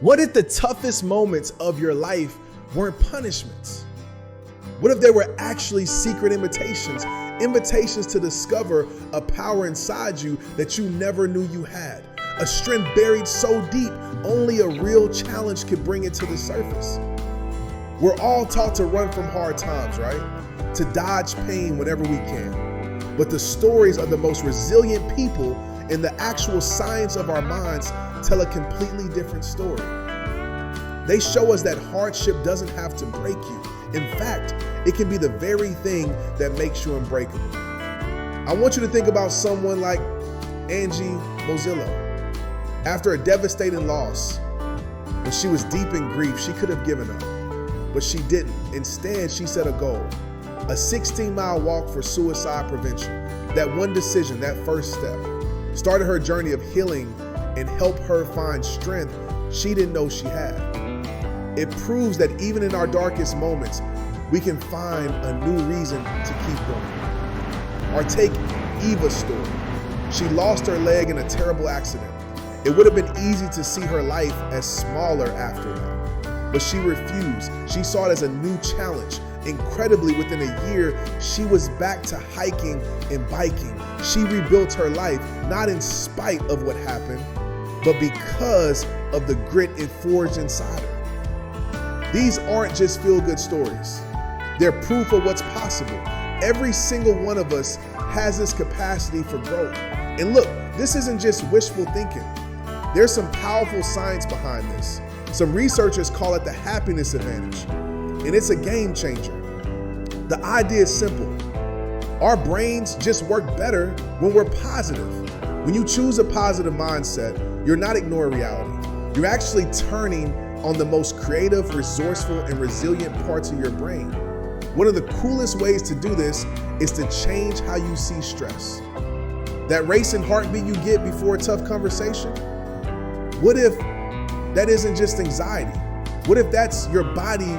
What if the toughest moments of your life weren't punishments? What if they were actually secret invitations? Invitations to discover a power inside you that you never knew you had. A strength buried so deep, only a real challenge could bring it to the surface. We're all taught to run from hard times, right? To dodge pain whenever we can. But the stories of the most resilient people and the actual science of our minds tell a completely different story. They show us that hardship doesn't have to break you. In fact, it can be the very thing that makes you unbreakable. I want you to think about someone like Angie Mozillo. After a devastating loss, when she was deep in grief, she could have given up, but she didn't. Instead, she set a goal, a 16-mile walk for suicide prevention. That one decision, that first step, started her journey of healing and helped her find strength she didn't know she had. It proves that even in our darkest moments, we can find a new reason to keep going. Or take Eva's story. She lost her leg in a terrible accident. It would have been easy to see her life as smaller after that, but she refused. She saw it as a new challenge. Incredibly, within a year, she was back to hiking and biking. She rebuilt her life, not in spite of what happened, but because of the grit it forged inside her. These aren't just feel-good stories. They're proof of what's possible. Every single one of us has this capacity for growth. And look, this isn't just wishful thinking. There's some powerful science behind this. Some researchers call it the happiness advantage, and it's a game changer. The idea is simple. Our brains just work better when we're positive. When you choose a positive mindset, you're not ignoring reality. You're actually turning on the most creative, resourceful, and resilient parts of your brain. One of the coolest ways to do this is to change how you see stress. That racing heartbeat you get before a tough conversation? What if that isn't just anxiety? What if that's your body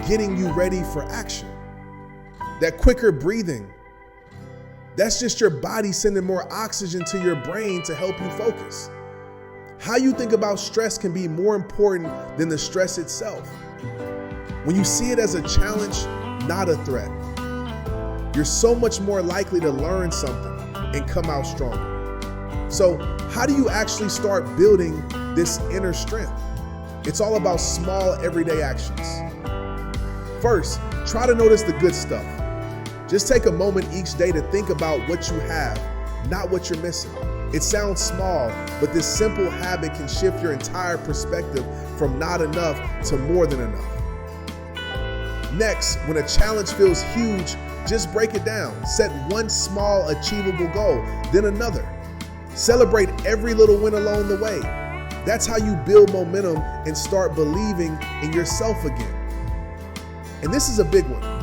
getting you ready for action? That quicker breathing, that's just your body sending more oxygen to your brain to help you focus. How you think about stress can be more important than the stress itself. When you see it as a challenge, not a threat, you're so much more likely to learn something and come out stronger. So, how do you actually start building this inner strength? It's all about small, everyday actions. First, try to notice the good stuff. Just take a moment each day to think about what you have, not what you're missing. It sounds small, but this simple habit can shift your entire perspective from not enough to more than enough. Next, when a challenge feels huge, just break it down. Set one small, achievable goal, then another. Celebrate every little win along the way. That's how you build momentum and start believing in yourself again. And this is a big one.